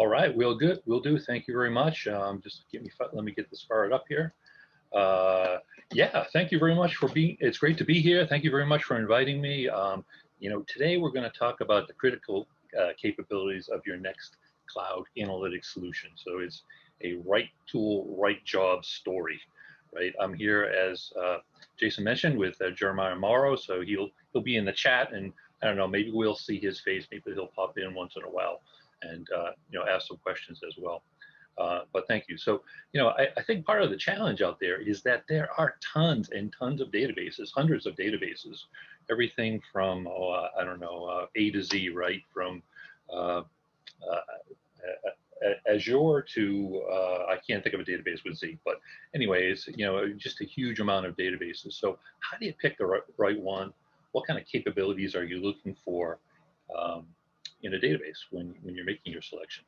All right, we'll do. We'll do. Thank you very much. Just let me get this fired up here. Yeah, thank you very much for being. It's great to be here. Thank you very much for inviting me. Today we're going to talk about the critical capabilities of your next cloud analytics solution. So it's a right tool, right job story, right? I'm here as Jason mentioned with Jeremiah Morrow, so he'll be in the chat, and I don't know, maybe we'll see his face. Maybe he'll pop in once in a while and ask some questions as well. But thank you. So, I think part of the challenge out there is that there are tons and tons of databases, hundreds of databases, everything from, I don't know, A to Z, right? From Azure to, I can't think of a database with Z, but anyways, just a huge amount of databases. So how do you pick the right one? What kind of capabilities are you looking for in a database when you're making your selection?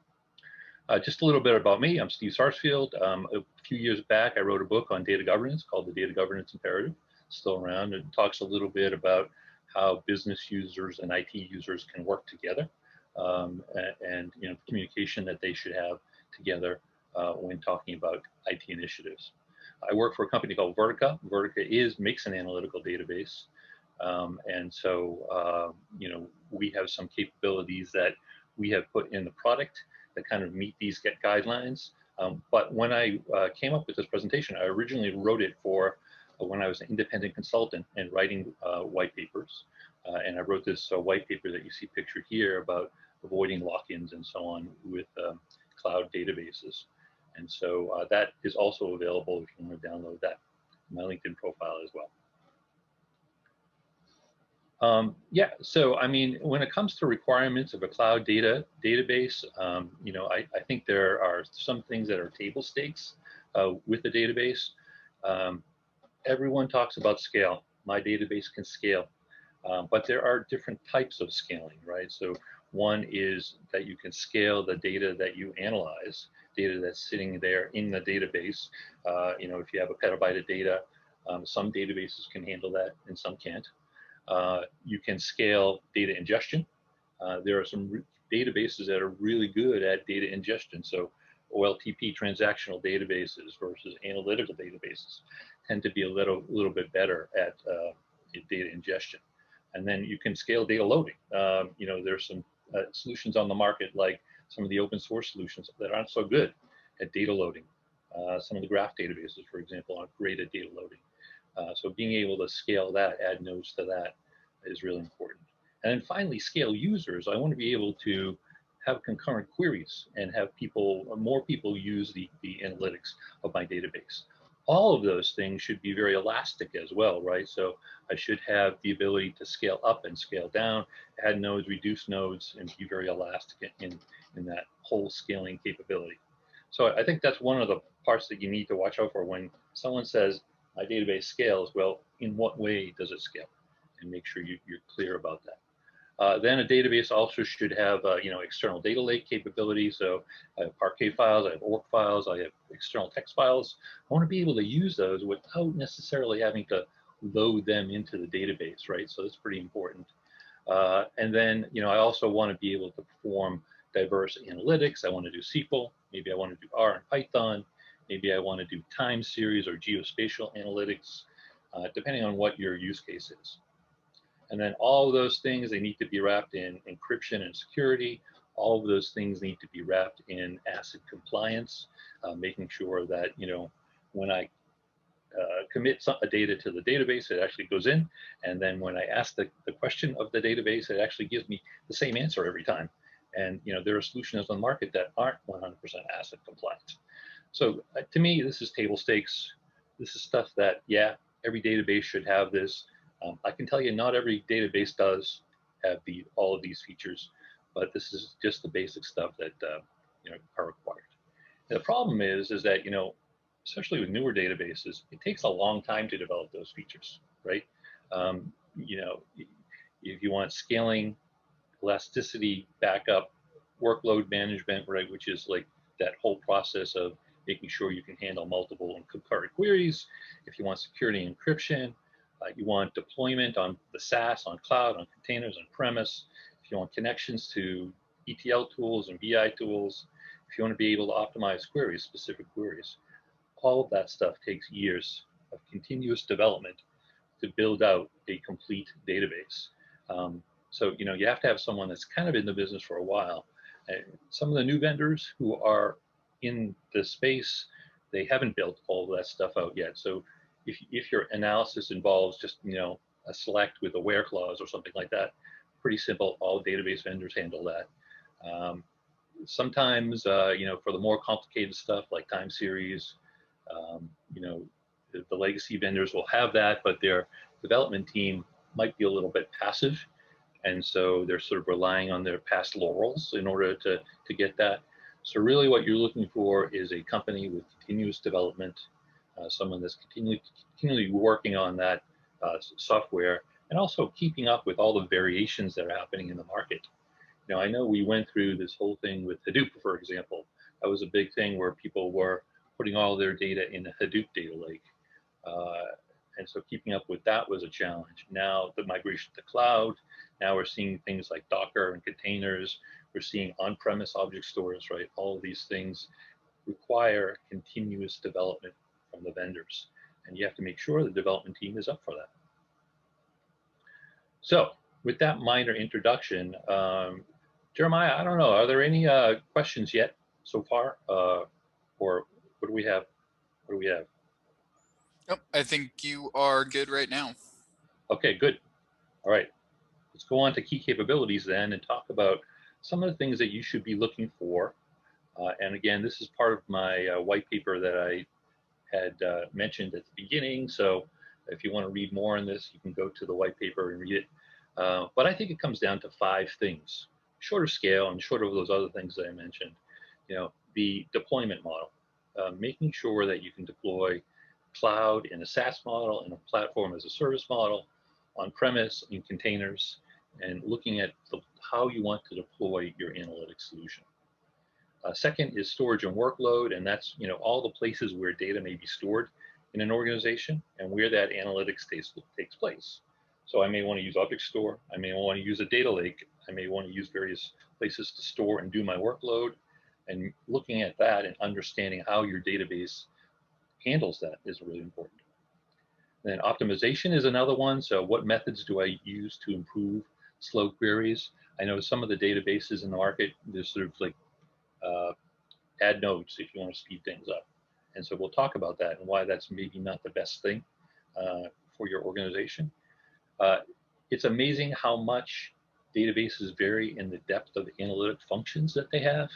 Just a little bit about me. I'm Steve Sarsfield. A few years back, I wrote a book on data governance called The Data Governance Imperative. It's still around. It talks a little bit about how business users and IT users can work together, and communication that they should have together when talking about IT initiatives. I work for a company called Vertica. Vertica makes an analytical database, and so we have some capabilities that we have put in the product that kind of meet these guidelines. But when I came up with this presentation, I originally wrote it for when I was an independent consultant and writing white papers. And I wrote this white paper that you see pictured here about avoiding lock-ins and so on with cloud databases. And so that is also available if you want to download that, my LinkedIn profile as well. Yeah, so I mean, when it comes to requirements of a cloud database, I think there are some things that are table stakes with the database. Everyone talks about scale. My database can scale, but there are different types of scaling, right? So one is that you can scale the data that you analyze, data that's sitting there in the database. If you have a petabyte of data, some databases can handle that and some can't. You can scale data ingestion. There are some databases that are really good at data ingestion. So OLTP transactional databases versus analytical databases tend to be a little bit better at data ingestion. And then you can scale data loading. There's some solutions on the market, like some of the open source solutions, that aren't so good at data loading. Some of the graph databases, for example, aren't great at data loading. So being able to scale that, add nodes to that, is really important. And then finally, scale users. I want to be able to have concurrent queries and have more people use the analytics of my database. All of those things should be very elastic as well, right? So I should have the ability to scale up and scale down, add nodes, reduce nodes, and be very elastic in that whole scaling capability. So I think that's one of the parts that you need to watch out for when someone says, my database scales. Well, in what way does it scale? And make sure you're clear about that. Then a database also should have external data lake capability. So I have Parquet files, I have ORC files, I have external text files. I want to be able to use those without necessarily having to load them into the database, right? So that's pretty important. And then I also want to be able to perform diverse analytics. I want to do SQL. Maybe I want to do R and Python. Maybe I want to do time series or geospatial analytics, depending on what your use case is. And then all of those things, they need to be wrapped in encryption and security. All of those things need to be wrapped in ACID compliance, making sure that, when I commit a data to the database, it actually goes in. And then when I ask the question of the database, it actually gives me the same answer every time. And, there are solutions on the market that aren't 100% ACID compliant. So to me, this is table stakes. This is stuff that, yeah, every database should have this. I can tell you not every database does have all of these features, but this is just the basic stuff that are required. And the problem is that, especially with newer databases, it takes a long time to develop those features, right? If you want scaling, elasticity, backup, workload management, right, which is like that whole process of making sure you can handle multiple and concurrent queries. If you want security and encryption, you want deployment on the SaaS, on cloud, on containers, on premise. If you want connections to ETL tools and BI tools, if you want to be able to optimize queries, specific queries, all of that stuff takes years of continuous development to build out a complete database. So, you have to have someone that's kind of in the business for a while. Some of the new vendors who are in this space, they haven't built all of that stuff out yet. So if your analysis involves just, a select with a where clause or something like that, pretty simple. All database vendors handle that. Sometimes, for the more complicated stuff like time series, um, you know, the legacy vendors will have that, but their development team might be a little bit passive. And so they're sort of relying on their past laurels in order to get that. So really what you're looking for is a company with continuous development, someone that's continually working on that software, and also keeping up with all the variations that are happening in the market. I know we went through this whole thing with Hadoop, for example. That was a big thing where people were putting all their data in a Hadoop data lake. And so keeping up with that was a challenge. Now the migration to cloud, now we're seeing things like Docker and containers. We're seeing on-premise object stores, right? All of these things require continuous development from the vendors. And you have to make sure the development team is up for that. So with that minor introduction, Jeremiah, I don't know, are there any questions yet so far? Or what do we have? What do we have? Nope, I think you are good right now. Okay, good. All right. Let's go on to key capabilities then and talk about some of the things that you should be looking for. And again, this is part of my white paper that I had mentioned at the beginning. So if you want to read more on this, you can go to the white paper and read it. But I think it comes down to 5 things, shorter scale and short of those other things that I mentioned. The deployment model, making sure that you can deploy cloud in a SaaS model, in a platform as a service model, on-premise, in containers, and looking at how you want to deploy your analytics solution. Second is storage and workload, and that's all the places where data may be stored in an organization and where that analytics takes place. So I may want to use object store, I may want to use a data lake, I may want to use various places to store and do my workload, and looking at that and understanding how your database handles that is really important. Then optimization is another one. So what methods do I use to improve slow queries? I know some of the databases in the market, there's sort of like add nodes if you want to speed things up. And so we'll talk about that and why that's maybe not the best thing for your organization. It's amazing how much databases vary in the depth of analytic functions that they have.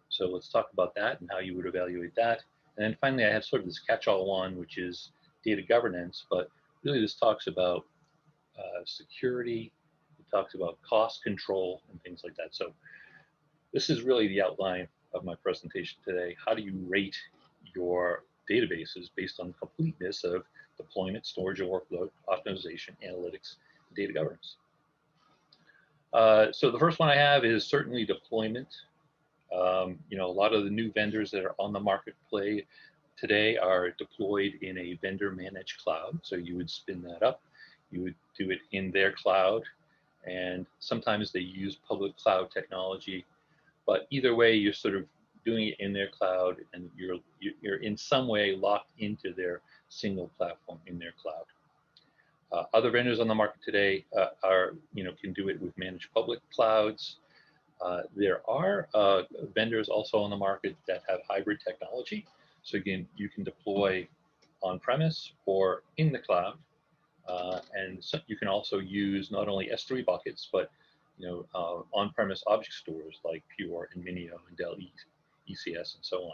So let's talk about that and how you would evaluate that. And then finally, I have sort of this catch-all one, which is data governance, but really this talks about security, it talks about cost control and things like that. So this is really the outline of my presentation today. How do you rate your databases based on the completeness of deployment, storage, and workload, optimization, analytics, and data governance? So the first one I have is certainly deployment. A lot of the new vendors that are on the marketplace today are deployed in a vendor managed cloud. So you would spin that up, you would do it in their cloud, and sometimes they use public cloud technology. But either way, you're sort of doing it in their cloud, and you're in some way locked into their single platform in their cloud. Other vendors on the market today can do it with managed public clouds. There are vendors also on the market that have hybrid technology. So again, you can deploy on-premise or in the cloud. And so you can also use not only S3 buckets, but on-premise object stores like Pure and Minio and Dell ECS and so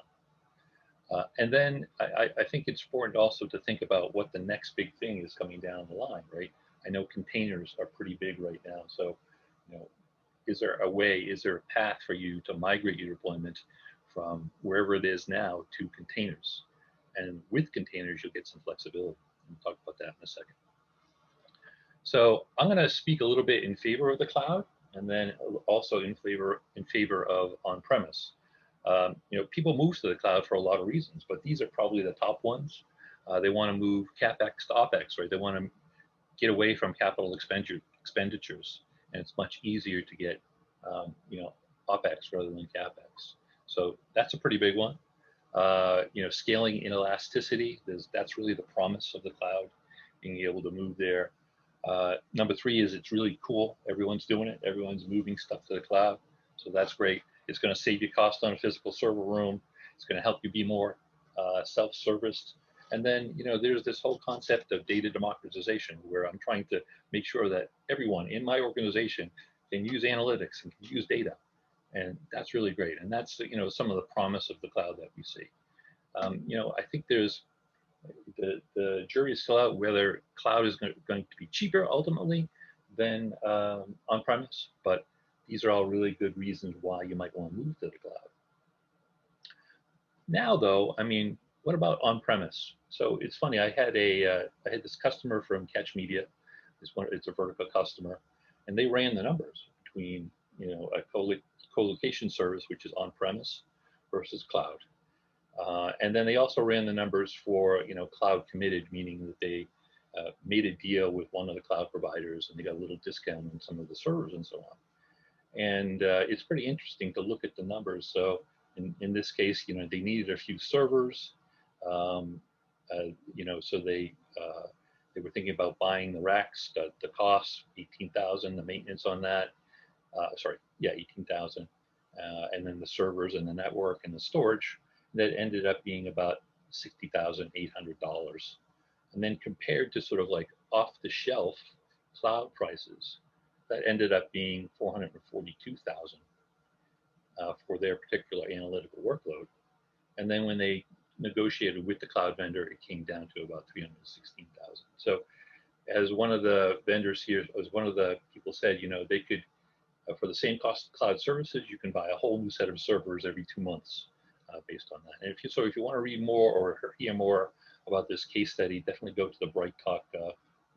on. And then I think it's important also to think about what the next big thing is coming down the line, right? I know containers are pretty big right now. So, is there a path for you to migrate your deployment from wherever it is now to containers? And with containers, you'll get some flexibility. We'll talk about that in a second. So I'm going to speak a little bit in favor of the cloud, and then also in favor of on-premise. People move to the cloud for a lot of reasons, but these are probably the top ones. They want to move CapEx to OpEx, right? They want to get away from capital expenditures, and it's much easier to get, OpEx rather than CapEx. So That's a pretty big one. Scaling inelasticity, that's really the promise of the cloud, being able to move there. Number 3 is it's really cool. Everyone's doing it. Everyone's moving stuff to the cloud. So that's great. It's going to save you cost on a physical server room. It's going to help you be more self-serviced. And then, there's this whole concept of data democratization, where I'm trying to make sure that everyone in my organization can use analytics and can use data. And that's really great. And that's, some of the promise of the cloud that we see. I think there's the jury is still out whether cloud is going to be cheaper ultimately than on-premise, but these are all really good reasons why you might want to move to the cloud. Now, though, what about on-premise? So it's funny. I had this customer from Catch Media. It's a Vertica customer, and they ran the numbers between a co-location service, which is on-premise, versus cloud. And then they also ran the numbers for cloud committed, meaning that they made a deal with one of the cloud providers and they got a little discount on some of the servers and so on. And it's pretty interesting to look at the numbers. So in this case, they needed a few servers. So they were thinking about buying the racks. The cost, $18,000. The maintenance on that, 18,000. And then the servers and the network and the storage. That ended up being about $60,800. And then compared to sort of like off-the-shelf cloud prices, that ended up being $442,000 for their particular analytical workload. And then when they negotiated with the cloud vendor, it came down to about $316,000. So as one of the vendors here, as one of the people said, they could, for the same cost of cloud services, you can buy a whole new set of servers every 2 months. Based on that. And if you want to read more or hear more about this case study, definitely go to the Bright Talk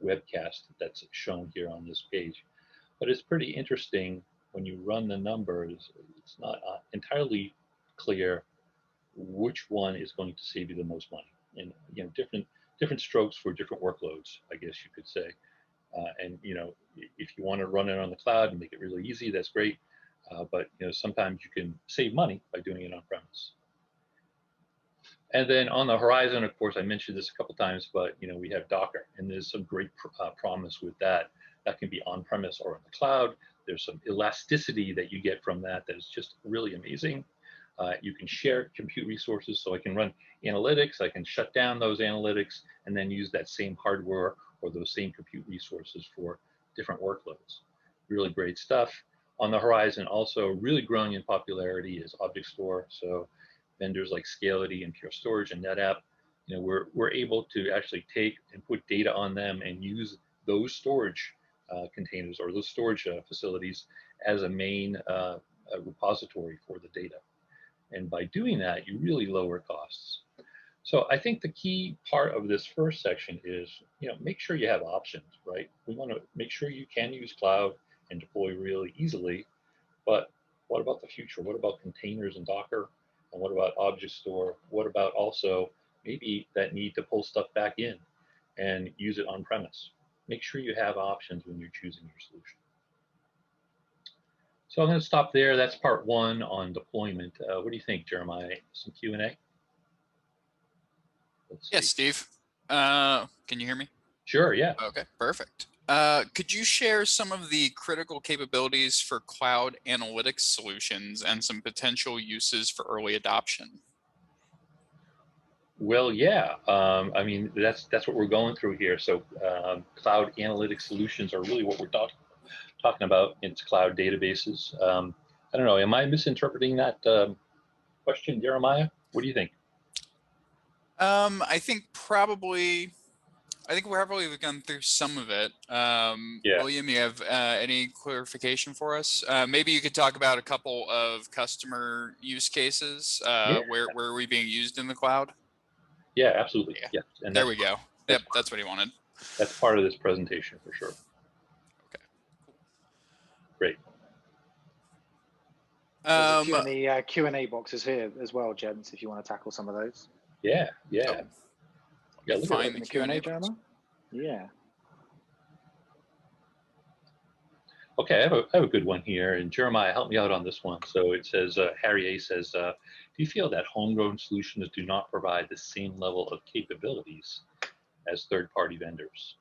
webcast that's shown here on this page. But it's pretty interesting when you run the numbers. It's not entirely clear which one is going to save you the most money, and different strokes for different workloads, I guess you could say. And if you want to run it on the cloud and make it really easy, that's great. But sometimes you can save money by doing it on premise. And then on the horizon, of course, I mentioned this a couple times, but we have Docker, and there's some great promise with that. That can be on-premise or in the cloud. There's some elasticity that you get from that is just really amazing. You can share compute resources, so I can run analytics. I can shut down those analytics and then use that same hardware or those same compute resources for different workloads. Really great stuff. On the horizon, also really growing in popularity is object store. So vendors like Scality and Pure Storage and NetApp, we're able to actually take and put data on them and use those storage containers or those storage facilities as a main repository for the data. And by doing that, you really lower costs. So I think the key part of this first section is, make sure you have options, right? We want to make sure you can use cloud and deploy really easily, but what about the future? What about containers and Docker? And what about object store? What about also maybe that need to pull stuff back in and use it on premise? Make sure you have options when you're choosing your solution. So I'm going to stop there. That's part 1 on deployment. What do you think, Jeremiah? Some Q&A? Yes, Steve. Can you hear me? Sure, yeah. Okay, perfect. Could you share some of the critical capabilities for cloud analytics solutions and some potential uses for early adoption? Well, yeah. That's what we're going through here. So cloud analytics solutions are really what we're talking about. It's cloud databases. I don't know. Am I misinterpreting that question, Jeremiah? What do you think? I think we've gone through some of it. Yeah. William, you have any clarification for us? Maybe you could talk about a couple of customer use cases. Yeah. Where are we being used in the cloud? Yeah, absolutely. Yeah. And there we go. Yep, that's what he wanted. That's part of this presentation for sure. Okay, cool. Great. There's Q&A boxes here as well, gents, if you want to tackle some of those. Yeah. Oh. Yeah, look Find at the Q&A, Jeremiah? Yeah. Okay, I have a good one here, and Jeremiah, help me out on this one. So it says, Harry A says, do you feel that homegrown solutions do not provide the same level of capabilities as third-party vendors?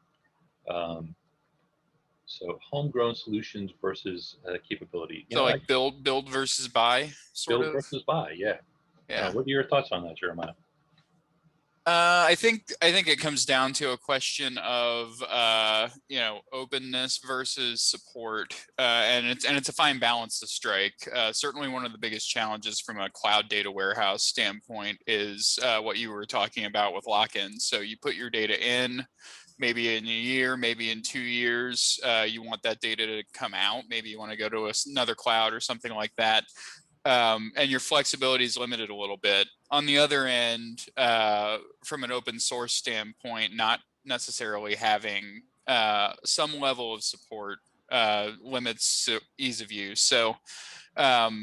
Um, so homegrown solutions versus capability. So like build versus buy, sort Build of. versus buy, yeah. Yeah. What are your thoughts on that, Jeremiah? I think it comes down to a question of openness versus support, and it's a fine balance to strike. Certainly, one of the biggest challenges from a cloud data warehouse standpoint is what you were talking about with lock-ins. So you put your data in, maybe in a year, maybe in 2 years, you want that data to come out. Maybe you want to go to another cloud or something like that. And your flexibility is limited a little bit. On the other end, from an open source standpoint, not necessarily having some level of support limits ease of use. So I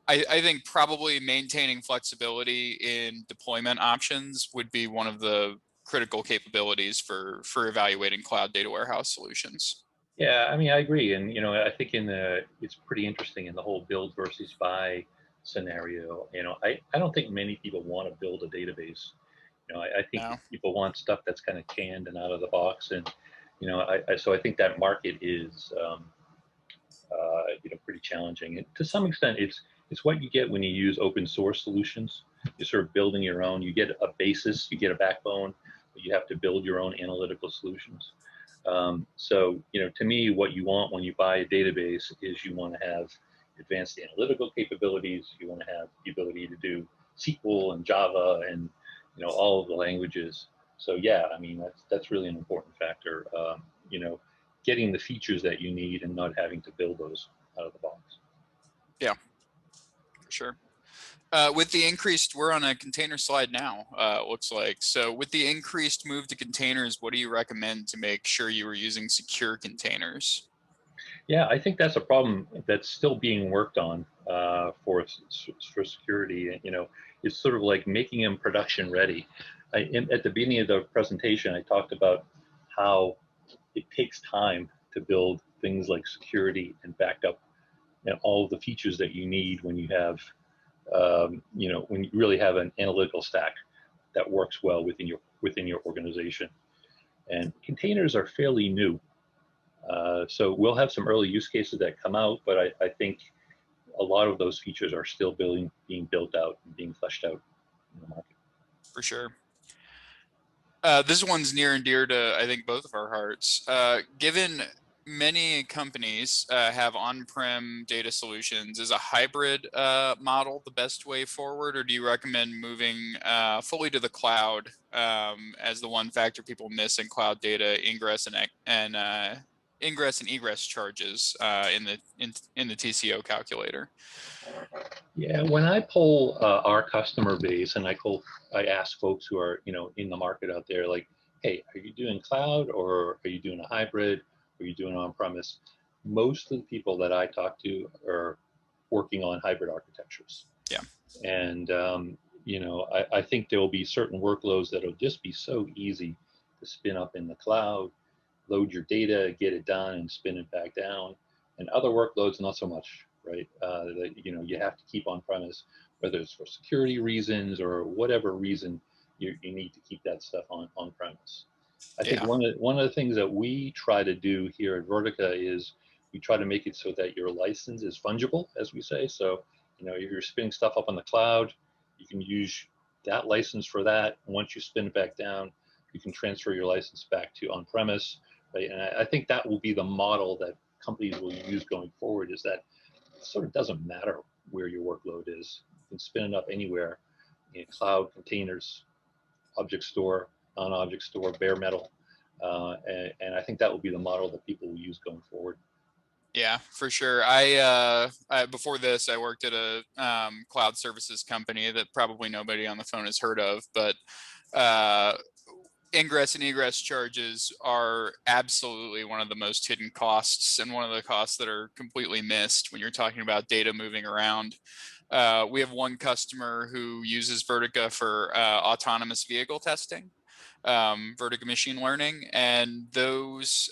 think probably maintaining flexibility in deployment options would be one of the critical capabilities for evaluating cloud data warehouse solutions. Yeah, I mean, I agree, and I think it's pretty interesting in the whole build versus buy scenario. I don't think many people want to build a database. I think No. people want stuff that's kind of canned and out of the box, and so I think that market is pretty challenging. And to some extent, it's what you get when you use open source solutions. You're sort of building your own. You get a basis, you get a backbone, but you have to build your own analytical solutions. So, to me, what you want when you buy a database is you want to have advanced analytical capabilities. You want to have the ability to do SQL and Java and, all of the languages. So, yeah, I mean, that's really an important factor. Getting the features that you need and not having to build those out of the box. Yeah, for sure. With the increased, we're on a container slide now, it looks like. So with the increased move to containers, what do you recommend to make sure you are using secure containers? Yeah, I think that's a problem that's still being worked on for security. It's sort of like making them production ready. At the beginning of the presentation, I talked about how it takes time to build things like security and backup and all of the features that you need when you have, when you really have an analytical stack that works well within your organization. And containers are fairly new. So we'll have some early use cases that come out, but I think a lot of those features are still being built out and being fleshed out in the market. For sure. This one's near and dear to, I think, both of our hearts. Given many companies have on-prem data solutions, is a hybrid model the best way forward, or do you recommend moving fully to the cloud as the one factor people miss in cloud data ingress and ingress and egress charges in the TCO calculator? Yeah, when I poll our customer base and I ask folks who are in the market out there, like, hey, are you doing cloud or are you doing a hybrid? Are you doing on-premise? Most of the people that I talk to are working on hybrid architectures. Yeah. And I think there will be certain workloads that will just be so easy to spin up in the cloud, load your data, get it done, and spin it back down. And other workloads, not so much, right? That you have to keep on premise, whether it's for security reasons or whatever reason you need to keep that stuff on premise. I think one of the things that we try to do here at Vertica is we try to make it so that your license is fungible, as we say. So, if you're spinning stuff up on the cloud, you can use that license for that. And once you spin it back down, you can transfer your license back to on-premise, right? And I think that will be the model that companies will use going forward, is that it sort of doesn't matter where your workload is. You can spin it up anywhere in cloud, containers, object store, non-object store, bare metal. And I think that will be the model that people will use going forward. Yeah, for sure. I before this, I worked at a cloud services company that probably nobody on the phone has heard of, but ingress and egress charges are absolutely one of the most hidden costs and one of the costs that are completely missed when you're talking about data moving around. We have one customer who uses Vertica for autonomous vehicle testing. Vertica machine learning, and those,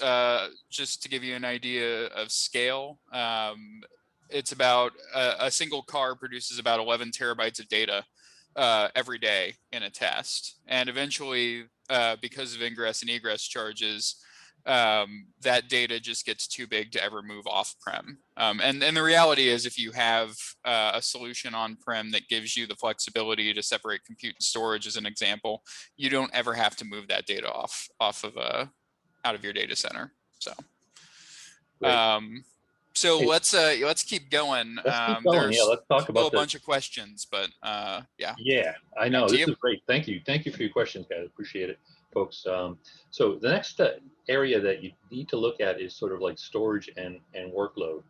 just to give you an idea of scale, it's about a single car produces about 11 terabytes of data every day in a test, and eventually, because of ingress and egress charges, that data just gets too big to ever move off-prem. And the reality is, if you have a solution on-prem that gives you the flexibility to separate compute and storage, as an example, you don't ever have to move that data out of your data center. So, so Hey, let's keep going. let's keep going. Yeah, There's let's talk still about a bunch of questions, but yeah. Yeah, I Back know. to This you. is great. Thank you. Thank you for your questions, guys. Appreciate it, folks. So the next area that you need to look at is sort of like storage and workload.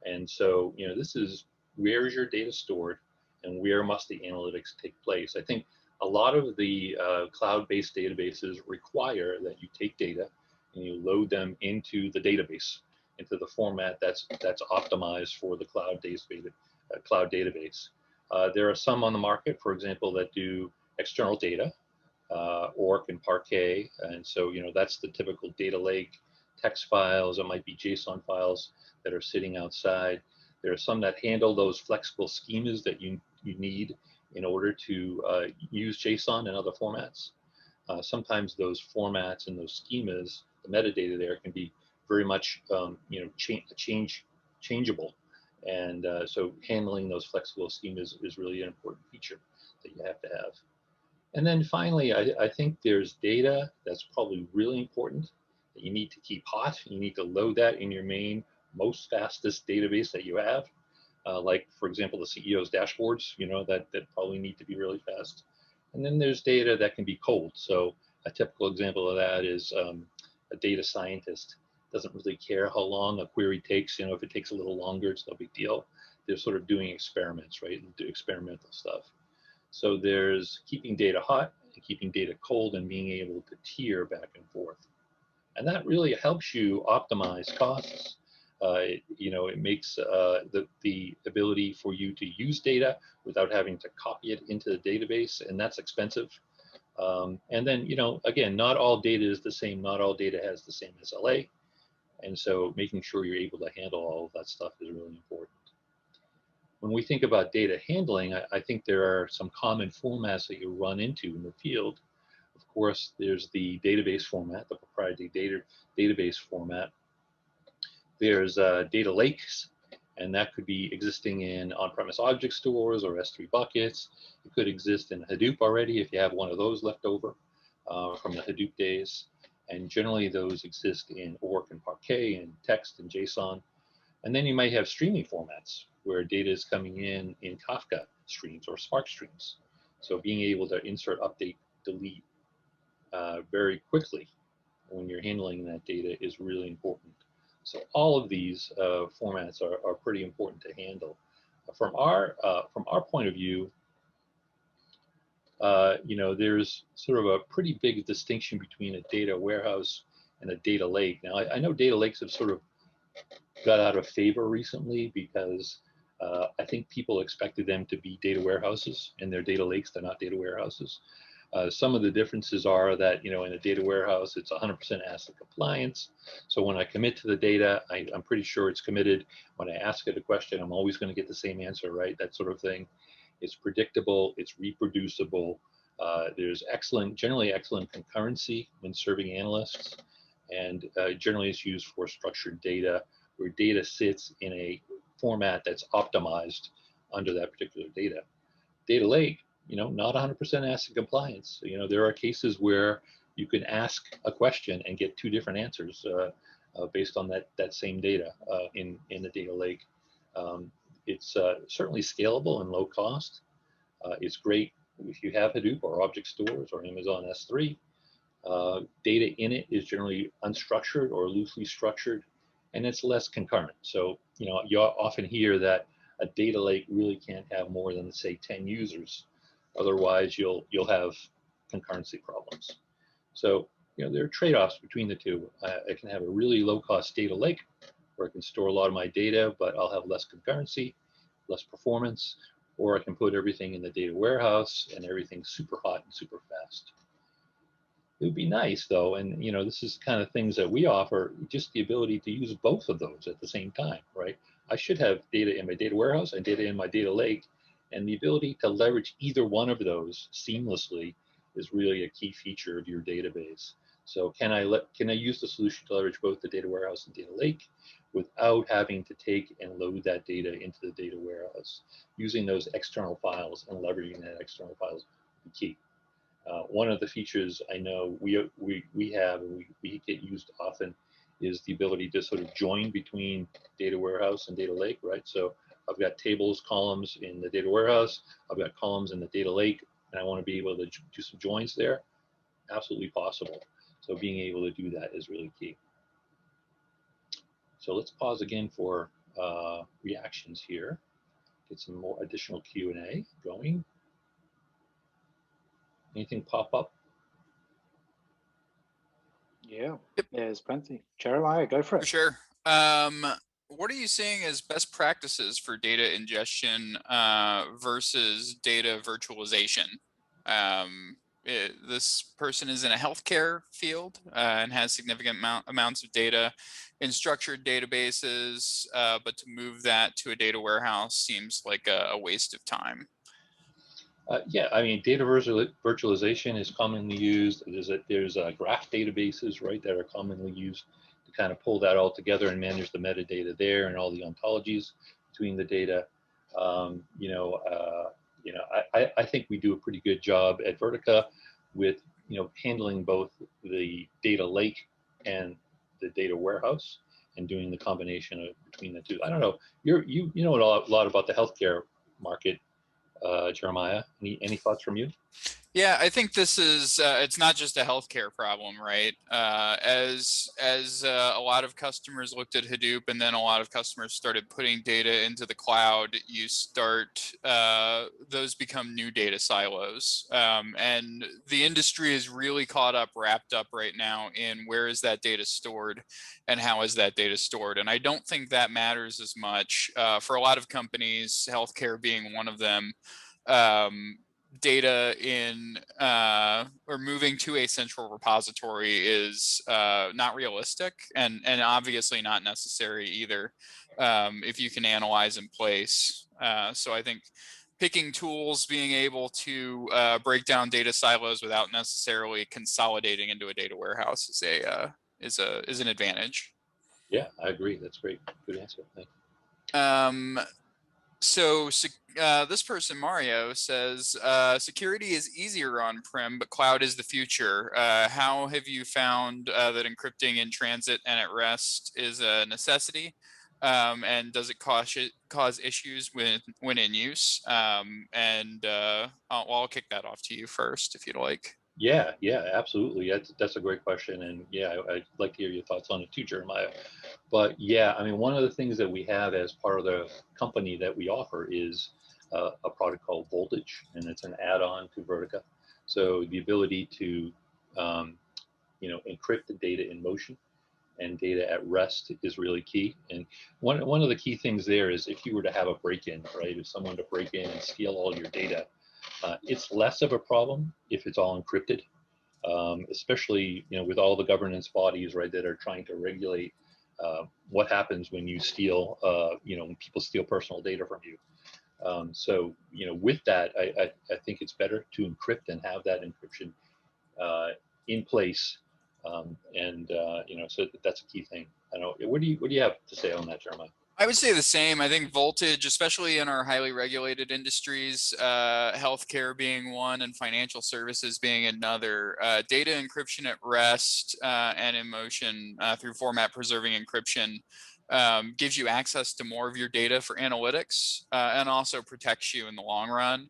And so, this is where is your data stored and where must the analytics take place? I think a lot of the cloud-based databases require that you take data and you load them into the database, into the format that's optimized for the cloud database. There are some on the market, for example, that do external data, Oracle and Parquet, and so that's the typical data lake, text files. It might be JSON files that are sitting outside. There are some that handle those flexible schemas that you need in order to use JSON and other formats. Sometimes those formats and those schemas, the metadata there can be very much changeable. And so handling those flexible schemas is really an important feature that you have to have. And then finally, I think there's data that's probably really important that you need to keep hot. You need to load that in your main, most fastest database that you have. Like, for example, the CEO's dashboards, that probably need to be really fast. And then there's data that can be cold. So a typical example of that is a data scientist doesn't really care how long a query takes. If it takes a little longer, it's no big deal. They're sort of doing experiments, right? And do experimental stuff. So there's keeping data hot and keeping data cold and being able to tier back and forth. And that really helps you optimize costs. It makes the ability for you to use data without having to copy it into the database, and that's expensive. And then, again, not all data is the same. Not all data has the same SLA. And so making sure you're able to handle all of that stuff is really important. When we think about data handling, I think there are some common formats that you run into in the field. Of course, there's the database format, the proprietary database format. There's data lakes, and that could be existing in on-premise object stores or S3 buckets. It could exist in Hadoop already if you have one of those left over from the Hadoop days. And generally those exist in Oracle and Parquet and text and JSON. And then you might have streaming formats where data is coming in Kafka streams or Spark streams. So being able to insert, update, delete very quickly when you're handling that data is really important. So all of these formats are pretty important to handle. From our point of view, there's sort of a pretty big distinction between a data warehouse and a data lake. Now, I know data lakes have sort of got out of favor recently because I think people expected them to be data warehouses, and they're data lakes. They're not data warehouses. Some of the differences are that, in a data warehouse, it's 100% ACID compliance. So when I commit to the data, I'm pretty sure it's committed. When I ask it a question, I'm always going to get the same answer, right? That sort of thing. It's predictable. It's reproducible. There's generally excellent concurrency when serving analysts. And generally it's used for structured data where data sits in a format that's optimized under that particular data. Data lake, not 100% ACID compliance. There are cases where you can ask a question and get two different answers based on that same data in the data lake. It's certainly scalable and low cost. It's great if you have Hadoop or object stores or Amazon S3. Data in it is generally unstructured or loosely structured, and it's less concurrent. So, you often hear that a data lake really can't have more than, say, 10 users. Otherwise, you'll have concurrency problems. So, there are trade-offs between the two. I can have a really low-cost data lake where I can store a lot of my data, but I'll have less concurrency, less performance, or I can put everything in the data warehouse and everything's super hot and super fast. It would be nice though, and this is kind of things that we offer, just the ability to use both of those at the same time, right? I should have data in my data warehouse and data in my data lake, and the ability to leverage either one of those seamlessly is really a key feature of your database. So can I use the solution to leverage both the data warehouse and data lake without having to take and load that data into the data warehouse? Using those external files and leveraging that external files is key. One of the features I know we have and we get used often is the ability to sort of join between data warehouse and data lake, right? So I've got tables, columns in the data warehouse, I've got columns in the data lake, and I want to be able to do some joins there. Absolutely possible. So being able to do that is really key. So let's pause again for reactions here. Get some more additional Q&A going. Anything pop up? Yeah, there's plenty. Jeremiah, go for it. For sure. What are you seeing as best practices for data ingestion versus data virtualization? This person is in a healthcare field and has significant amounts of data in structured databases, but to move that to a data warehouse seems like a waste of time. Yeah, I mean, data virtualization is commonly used. There's graph databases, right, that are commonly used to kind of pull that all together and manage the metadata there and all the ontologies between the data. I think we do a pretty good job at Vertica with handling both the data lake and the data warehouse and doing the combination between the two. I don't know. You know a lot about the healthcare market. Jeremiah, any thoughts from you? Yeah, I think this is, it's not just a healthcare problem, right? As a lot of customers looked at Hadoop and then a lot of customers started putting data into the cloud, you start, those become new data silos. And the industry is really wrapped up right now in where is that data stored and how is that data stored? And I don't think that matters as much for a lot of companies, healthcare being one of them. Data in or moving to a central repository is not realistic and obviously not necessary either if you can analyze in place. So I think picking tools, being able to break down data silos without necessarily consolidating into a data warehouse is an advantage. Yeah, I agree. That's great. Good answer. Thank you. So this person, Mario, says, security is easier on-prem, but cloud is the future. How have you found that encrypting in transit and at rest is a necessity? And does it cause issues when in use? I'll kick that off to you first, if you'd like. Yeah, absolutely. That's a great question. And yeah, I'd like to hear your thoughts on it too, Jeremiah. But yeah, I mean, one of the things that we have as part of the company that we offer is a product called Voltage, and it's an add-on to Vertica. So the ability to, encrypt the data in motion and data at rest is really key. And one of the key things there is if you were to have a break-in, right? If someone to break in and steal all your data, it's less of a problem if it's all encrypted, especially with all the governance bodies, right, that are trying to regulate what happens when you steal, when people steal personal data from you. So with that, I think it's better to encrypt and have that encryption in place, so that's a key thing. I don't know. What do you have to say on that, Jeremiah? I would say the same. I think Voltage, especially in our highly regulated industries, healthcare being one and financial services being another, data encryption at rest and in motion through format preserving encryption gives you access to more of your data for analytics and also protects you in the long run.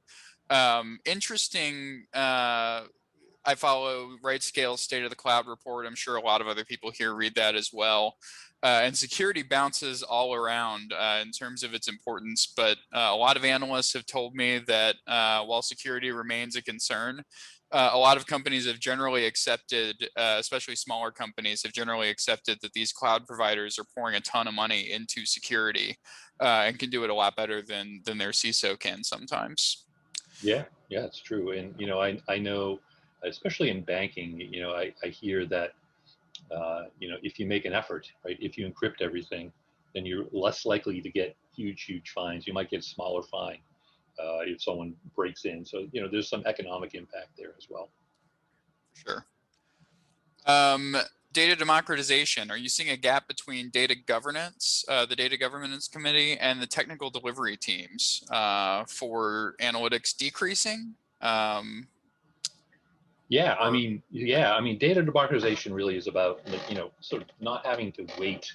Interesting. I follow RightScale's State of the Cloud report. I'm sure a lot of other people here read that as well. And security bounces all around in terms of its importance. But a lot of analysts have told me that while security remains a concern, a lot of companies have generally accepted, especially smaller companies, have generally accepted that these cloud providers are pouring a ton of money into security and can do it a lot better than their CISO can sometimes. Yeah, it's true. And I know especially in banking, I hear that, if you make an effort, right, if you encrypt everything, then you're less likely to get huge fines. You might get a smaller fine if someone breaks in. So, there's some economic impact there as well. For sure. Data democratization. Are you seeing a gap between data governance, the data governance committee, and the technical delivery teams for analytics decreasing? Yeah, I mean, data democratization really is about, sort of not having to wait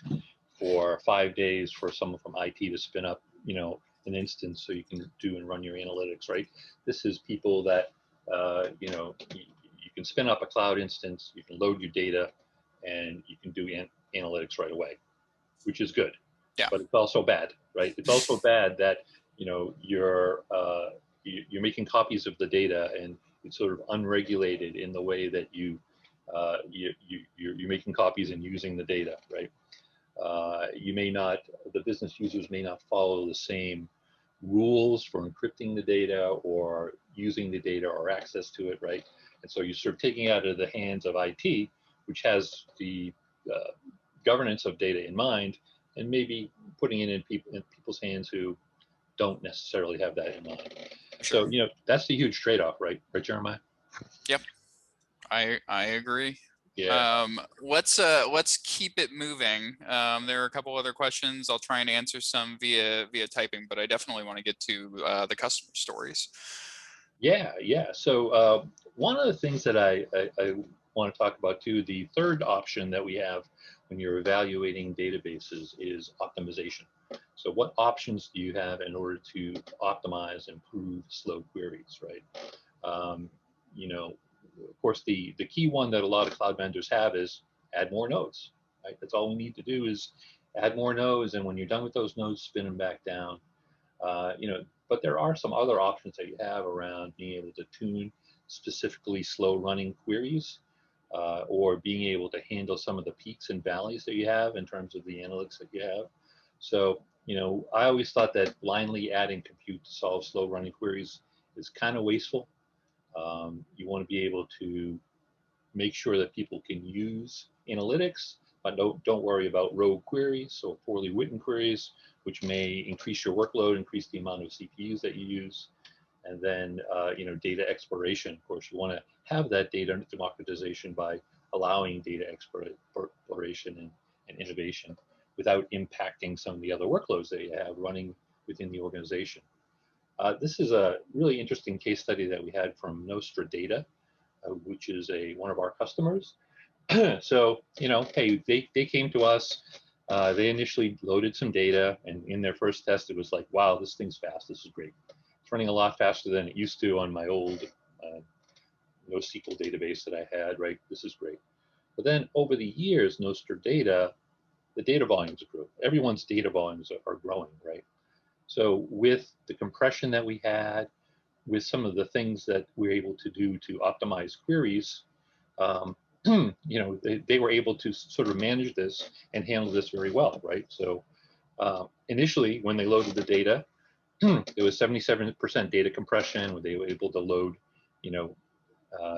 for 5 days for someone from IT to spin up, an instance so you can do and run your analytics, right? This is people that, you can spin up a cloud instance, you can load your data, and you can do analytics right away, which is good. Yeah. But it's also bad, right? It's also bad that, you're making copies of the data, and it's sort of unregulated in the way that you're making copies and using the data, right? The business users may not follow the same rules for encrypting the data or using the data or access to it, right? And so you're sort of taking it out of the hands of IT, which has the governance of data in mind, and maybe putting it in people's hands who don't necessarily have that in mind. Sure. So, that's the huge trade-off, right? Right, Jeremiah? Yep, I agree. Yeah. Let's keep it moving. There are a couple other questions. I'll try and answer some via typing, but I definitely want to get to the customer stories. Yeah. So one of the things that I want to talk about too, the third option that we have when you're evaluating databases is optimization. So what options do you have in order to optimize and improve slow queries, right? Of course, the key one that a lot of cloud vendors have is add more nodes, right? That's all we need to do is add more nodes, and when you're done with those nodes, spin them back down. But there are some other options that you have around being able to tune specifically slow running queries, or being able to handle some of the peaks and valleys that you have in terms of the analytics that you have. So, I always thought that blindly adding compute to solve slow running queries is kind of wasteful. You want to be able to make sure that people can use analytics, but don't worry about rogue queries or poorly written queries, which may increase your workload, increase the amount of CPUs that you use. And then, data exploration. Of course, you want to have that data democratization by allowing data exploration and innovation without impacting some of the other workloads that you have running within the organization. This is a really interesting case study that we had from NostraData, which is one of our customers. So, hey, they came to us. They initially loaded some data, and in their first test, it was like, wow, this thing's fast. This is great. It's running a lot faster than it used to on my old NoSQL database that I had, right? This is great. But then over the years, NostraData, the data volumes grew. Everyone's data volumes are growing, right? So with the compression that we had, with some of the things that we're able to do to optimize queries, they were able to sort of manage this and handle this very well, right? So initially, when they loaded the data, it was 77% data compression, where they were able to load,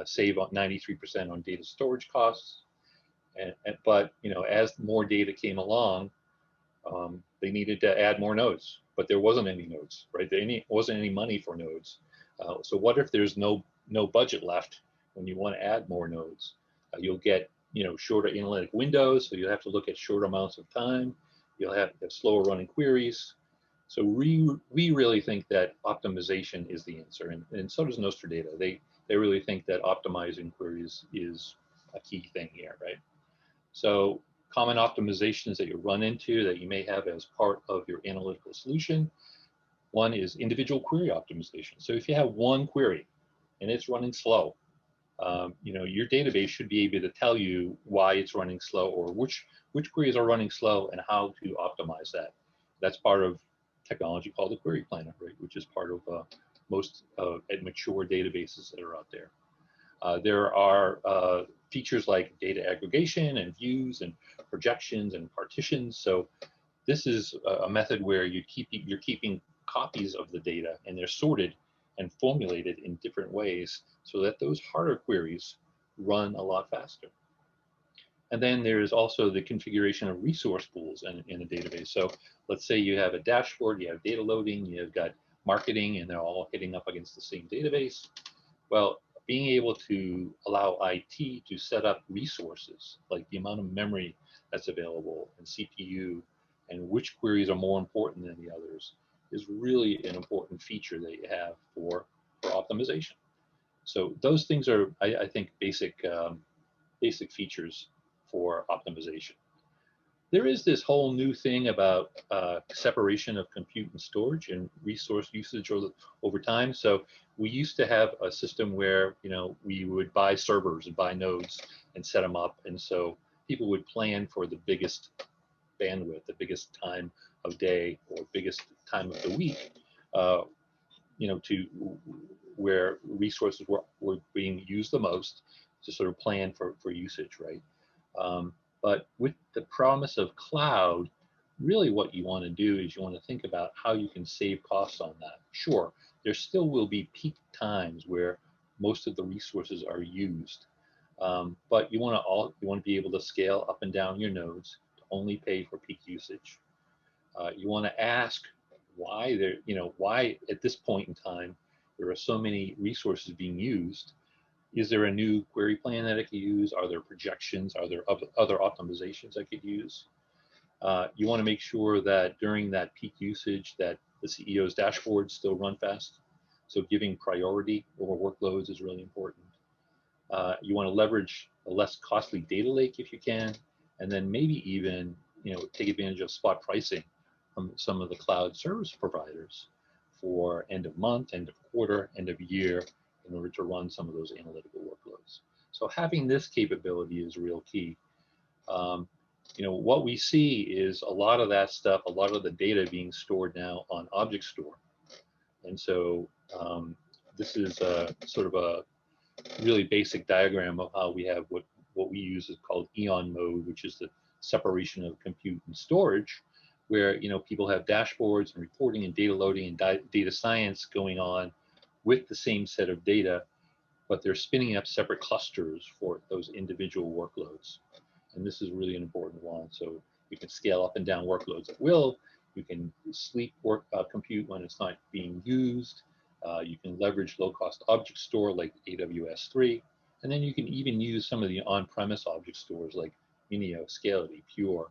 save on 93% on data storage costs. But as more data came along, they needed to add more nodes, but there wasn't any nodes, right? There wasn't any money for nodes. So what if there's no budget left when you want to add more nodes? You'll get shorter analytic windows, so you'll have to look at short amounts of time. You'll have slower running queries. So we really think that optimization is the answer, and so does NostraData. They really think that optimizing queries is a key thing here, right? So common optimizations that you run into that you may have as part of your analytical solution. One is individual query optimization. So if you have one query and it's running slow, your database should be able to tell you why it's running slow, or which queries are running slow and how to optimize that. That's part of technology called the query planner, right? Which is part of most mature databases that are out there. There are features like data aggregation and views and projections and partitions. So this is a method where you're keeping copies of the data, and they're sorted and formulated in different ways so that those harder queries run a lot faster. And then there's also the configuration of resource pools in a database. So let's say you have a dashboard, you have data loading, you've got marketing, and they're all hitting up against the same database. Well, being able to allow IT to set up resources, like the amount of memory that's available and CPU, and which queries are more important than the others, is really an important feature that you have for optimization. So those things are, I think, basic features for optimization. There is this whole new thing about separation of compute and storage and resource usage over time. So we used to have a system where, you know, we would buy servers and buy nodes and set them up, and so people would plan for the biggest bandwidth, the biggest time of day or biggest time of the week, you know, to where resources were being used the most, to sort of plan for usage, right? But with the promise of cloud, really what you want to do is you want to think about how you can save costs on that. Sure, there still will be peak times where most of the resources are used, but you want to be able to scale up and down your nodes to only pay for peak usage. You want to ask why why at this point in time there are so many resources being used. Is there a new query plan that I could use? Are there projections? Are there other optimizations I could use? You want to make sure that during that peak usage that the CEO's dashboards still run fast. So giving priority over workloads is really important. You want to leverage a less costly data lake if you can, and then maybe even take advantage of spot pricing from some of the cloud service providers for end of month, end of quarter, end of year, in order to run some of those analytical workloads. So having this capability is real key. What we see is a lot of that stuff, a lot of the data being stored now on object store. And so this is a sort of a really basic diagram of how we have what we use is called Eon mode, which is the separation of compute and storage, where people have dashboards and reporting and data loading and data science going on with the same set of data, but they're spinning up separate clusters for those individual workloads. And this is really an important one. So you can scale up and down workloads at will. You can sleep compute when it's not being used. You can leverage low-cost object store like AWS 3. And then you can even use some of the on-premise object stores like Minio, Scality, Pure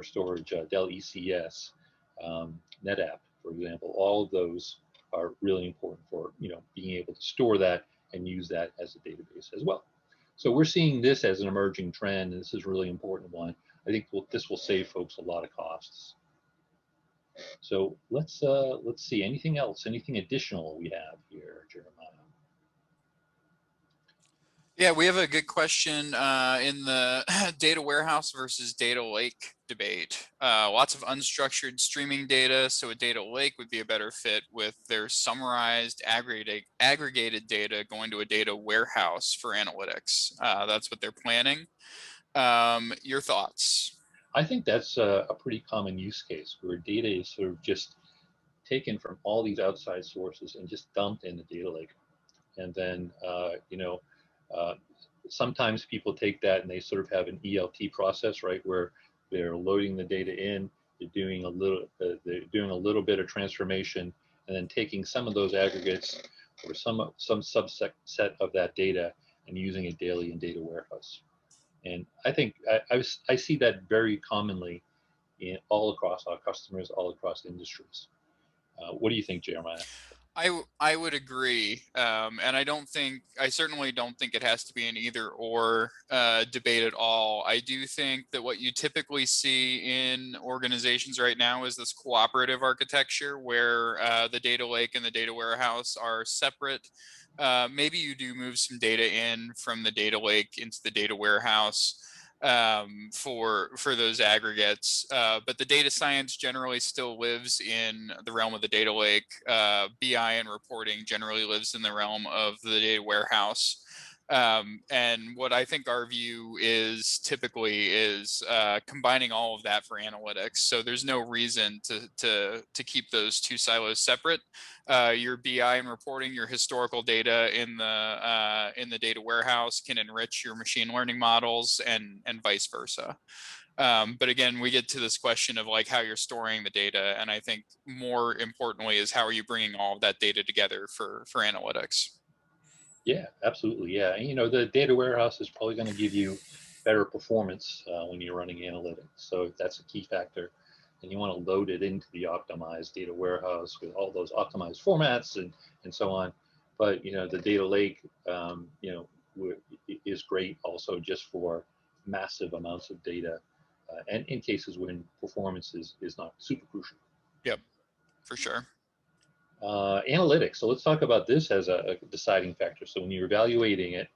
Storage, Dell ECS, NetApp, for example. All of those are really important for being able to store that and use that as a database as well. So we're seeing this as an emerging trend, and this is a really important one. I think this will save folks a lot of costs. So let's see, anything else, anything additional we have here, Jeremiah? Yeah, we have a good question in the data warehouse versus data lake debate. Lots of unstructured streaming data, so a data lake would be a better fit with their summarized aggregated data going to a data warehouse for analytics. That's what they're planning. Your thoughts? I think that's a pretty common use case where data is sort of just taken from all these outside sources and just dumped in the data lake. And then, sometimes people take that and they sort of have an ELT process, right, where they're loading the data in, they're doing a little bit of transformation, and then taking some of those aggregates or some subset of that data and using it daily in data warehouse. And I think I see that very commonly all across our customers, all across industries. What do you think, Jeremiah? I would agree, and I certainly don't think it has to be an either or debate at all. I do think that what you typically see in organizations right now is this cooperative architecture where the data lake and the data warehouse are separate. Maybe you do move some data in from the data lake into the data warehouse for those aggregates, but the data science generally still lives in the realm of the data lake. BI and reporting generally lives in the realm of the data warehouse. And what I think our view is typically is combining all of that for analytics. So there's no reason to keep those two silos separate. Your BI and reporting, your historical data in the data warehouse can enrich your machine learning models, and vice versa. But again, we get to this question of like how you're storing the data, and I think more importantly is how are you bringing all of that data together for analytics. Yeah, absolutely. Yeah, and, you know, the data warehouse is probably going to give you better performance when you're running analytics. So that's a key factor, and you want to load it into the optimized data warehouse with all those optimized formats and so on. But you know, the data lake, you know, is great also just for massive amounts of data, and in cases when performance is not super crucial. Yep, for sure. Analytics. So let's talk about this as a deciding factor. So when you're evaluating it,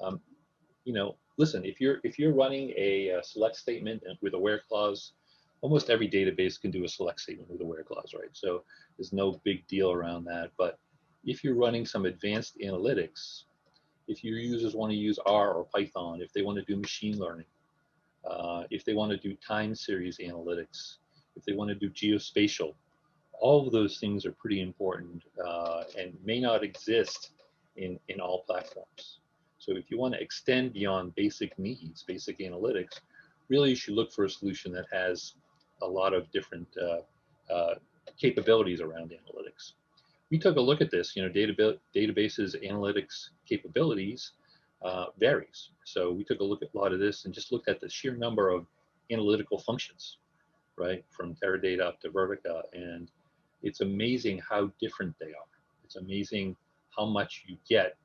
um, you know, listen, if you're running a select statement with a where clause, almost every database can do a select statement with a where clause, right? So there's no big deal around that. But if you're running some advanced analytics, if your users want to use R or Python, if they want to do machine learning, if they want to do time series analytics, if they want to do geospatial, all of those things are pretty important and may not exist in all platforms. So if you want to extend beyond basic needs, basic analytics, really you should look for a solution that has a lot of different capabilities around analytics. We took a look at this, you know, databases analytics capabilities varies. So we took a look at a lot of this and just looked at the sheer number of analytical functions, right, from Teradata up to Vertica, and it's amazing how different they are. It's amazing how much you get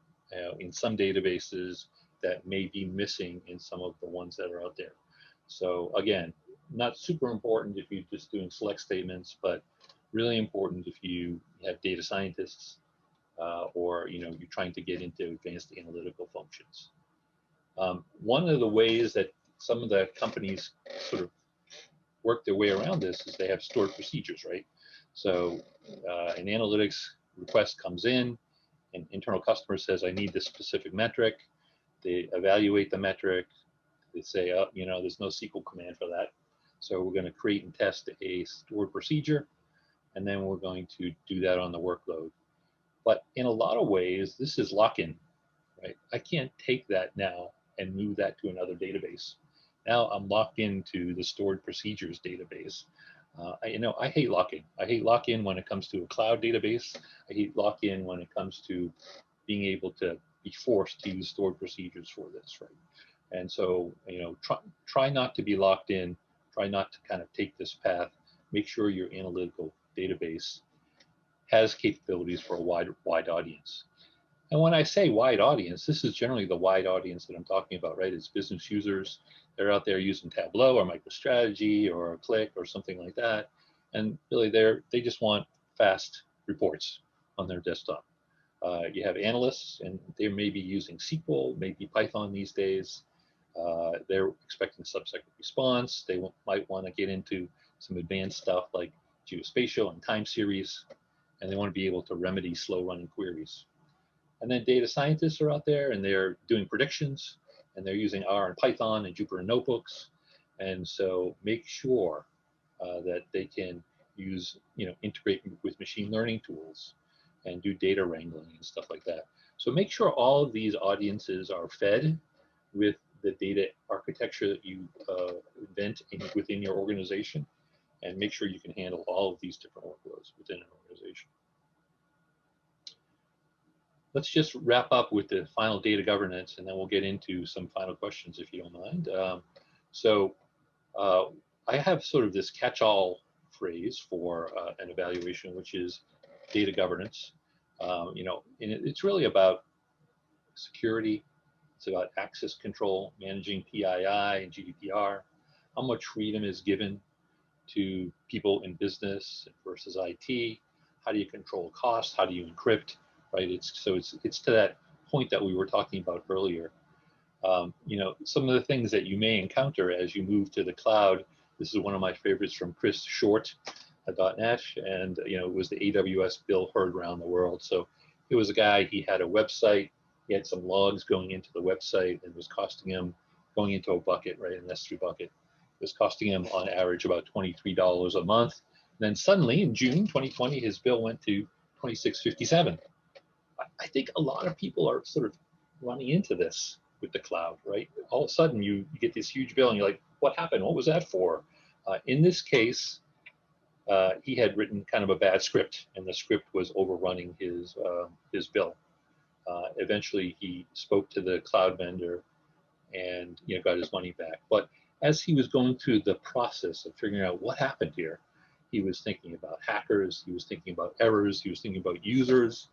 in some databases that may be missing in some of the ones that are out there. So again, not super important if you're just doing select statements, but really important if you have data scientists or you know, you're trying to get into advanced analytical functions. One of the ways that some of the companies sort of work their way around this is they have stored procedures, right? So an analytics request comes in, an internal customer says, I need this specific metric. They evaluate the metric. They say, oh, you know, there's no SQL command for that. So we're going to create and test a stored procedure, and then we're going to do that on the workload. But in a lot of ways, this is lock-in, right? I can't take that now and move that to another database. Now I'm locked into the stored procedures database. You know, I hate lock-in. I hate lock-in when it comes to a cloud database. I hate lock-in when it comes to being able to be forced to use stored procedures for this, right? And so, you know, try not to be locked in. Try not to kind of take this path. Make sure your analytical database has capabilities for a wide audience. And when I say wide audience, this is generally the wide audience that I'm talking about, right? It's business users. They're out there using Tableau or MicroStrategy or Click or something like that. And really they just want fast reports on their desktop. You have analysts, and they may be using SQL, maybe Python these days. They're expecting sub-second response. They might want to get into some advanced stuff like geospatial and time series, and they want to be able to remedy slow-running queries. And then data scientists are out there and they're doing predictions, and they're using R and Python and Jupyter notebooks. And so make sure that they can use, you know, integrate with machine learning tools and do data wrangling and stuff like that. So make sure all of these audiences are fed with the data architecture that you invent within your organization, and make sure you can handle all of these different workloads within an organization. Let's just wrap up with the final data governance, and then we'll get into some final questions if you don't mind. I have sort of this catch-all phrase for an evaluation, which is data governance. You know, and it's really about security. It's about access control, managing PII and GDPR, how much freedom is given to people in business versus IT. How do you control costs? How do you encrypt? Right? It's to that point that we were talking about earlier. You know, some of the things that you may encounter as you move to the cloud. This is one of my favorites from Chris Short at .NET, and you know, it was the AWS bill heard around the world. So it was a guy. He had a website. He he had some logs going into the website, and it was costing him, going into a bucket, right, an S3 bucket, it was costing him on average about $23 a month. And then suddenly in June 2020, his bill went to $26.57. I think a lot of people are sort of running into this with the cloud, right? All of a sudden you get this huge bill and you're like, what happened? What was that for? In this case, he had written kind of a bad script, and the script was overrunning his bill. Eventually, he spoke to the cloud vendor, and got his money back. But as he was going through the process of figuring out what happened here, he was thinking about hackers, he was thinking about errors, he was thinking about users,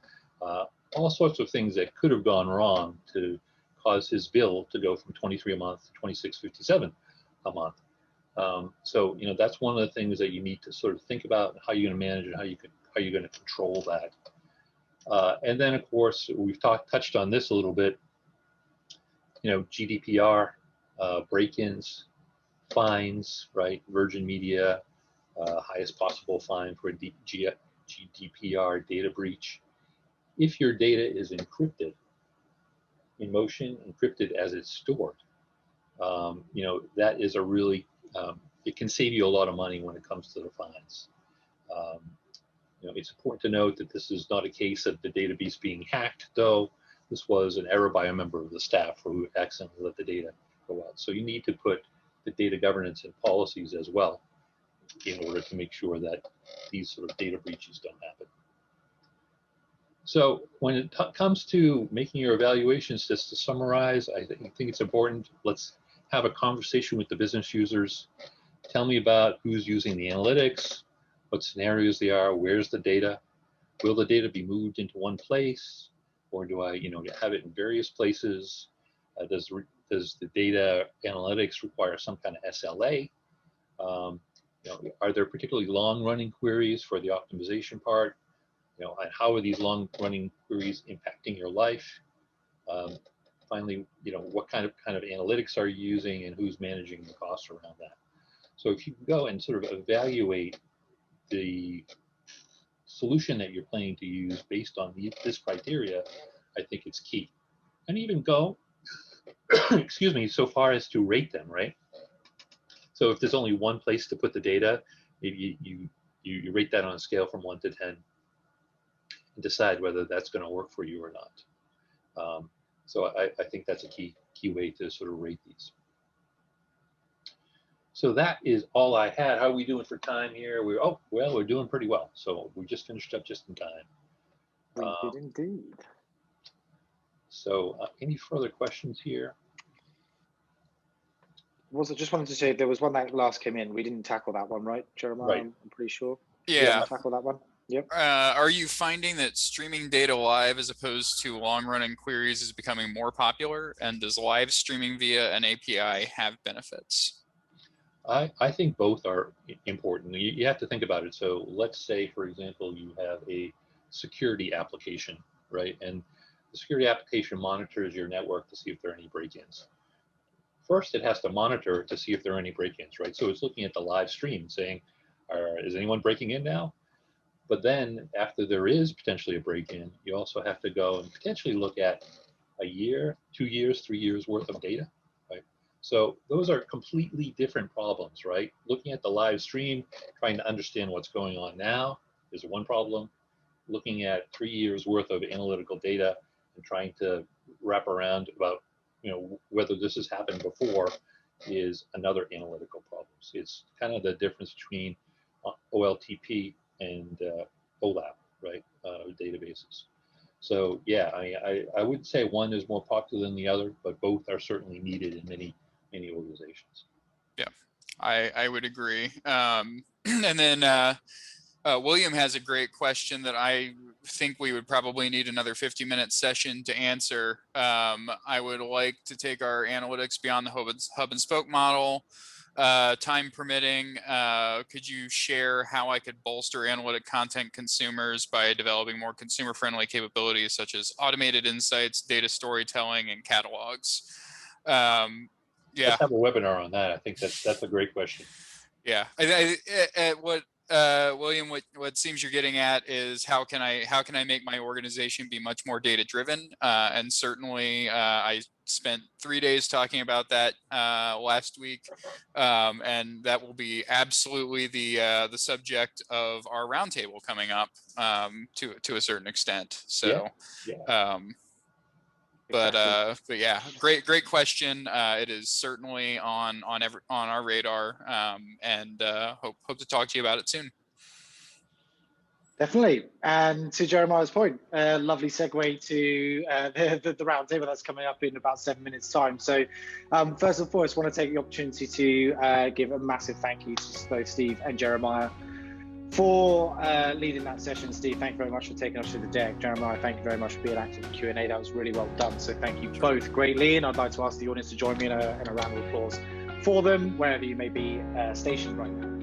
all sorts of things that could have gone wrong to cause his bill to go from 23 a month to 26.57 a month. So that's one of the things that you need to sort of think about, how you're going to manage it, how you're going to control that. And then of course we've touched on this a little bit. GDPR, break-ins, fines, right? Virgin Media, highest possible fine for a GDPR data breach. If your data is encrypted in motion, encrypted as it's stored, that is a really, it can save you a lot of money when it comes to the fines. It's important to note that this is not a case of the database being hacked, though. This was an error by a member of the staff who accidentally let the data go out. So you need to put the data governance and policies as well in order to make sure that these sort of data breaches don't happen. So when it comes to making your evaluations, just to summarize, I think it's important. Let's have a conversation with the business users. Tell me about who's using the analytics, what scenarios they are, where's the data, will the data be moved into one place, or do I, have it in various places? Does the data analytics require some kind of SLA? Are there particularly long-running queries for the optimization part? And how are these long-running queries impacting your life? Finally, what kind of analytics are you using, and who's managing the costs around that? So if you can go and sort of evaluate the solution that you're planning to use based on this criteria, I think it's key. And even go, excuse me, so far as to rate them, right? So if there's only one place to put the data, maybe you rate that on a scale from 1 to 10 and decide whether that's going to work for you or not. So I think that's a key way to sort of rate these. So that is all I had. How are we doing for time here? We're doing pretty well. So we just finished up just in time. We did indeed. So any further questions here? Just wanted to say there was one that last came in. We didn't tackle that one, right, Jeremiah? Right. I'm pretty sure. Yeah. Tackle that one. Yep. Are you finding that streaming data live as opposed to long-running queries is becoming more popular? And does live streaming via an API have benefits? I think both are important. You have to think about it. So let's say, for example, you have a security application, right? And the security application monitors your network to see if there are any break-ins. First, it has to monitor to see if there are any break-ins, right? So it's looking at the live stream saying, is anyone breaking in now? But then after there is potentially a break-in, you also have to go and potentially look at a year, 2 years, 3 years worth of data, right? So those are completely different problems, right? Looking at the live stream, trying to understand what's going on now is one problem. Looking at 3 years worth of analytical data and trying to wrap around about, whether this has happened before is another analytical problem. It's kind of the difference between OLTP and OLAP, right? Databases. So yeah, I wouldn't say one is more popular than the other, but both are certainly needed in many organizations. Yeah, I would agree. And then William has a great question that I think we would probably need another 50-minute session to answer. I would like to take our analytics beyond the hub and spoke model. Time permitting, could you share how I could bolster analytic content consumers by developing more consumer-friendly capabilities such as automated insights, data storytelling, and catalogs? Yeah. Let's have a webinar on that. I think that's a great question. Yeah. William, what seems you're getting at is how can I make my organization be much more data driven? And certainly, I spent 3 days talking about that last week, and that will be absolutely the subject of our roundtable coming up to a certain extent. So. Yeah. But yeah, great question. It is certainly on our radar, and hope to talk to you about it soon. Definitely. And to Jeremiah's point, lovely segue to the roundtable that's coming up in about 7 minutes time. So first and foremost, I want to take the opportunity to give a massive thank you to both Steve and Jeremiah for leading that session. Steve, thank you very much for taking us through the deck. Jeremiah, thank you very much for being active in Q&A. That was really well done. So thank you both greatly. And I'd like to ask the audience to join me in a round of applause for them, wherever you may be stationed right now.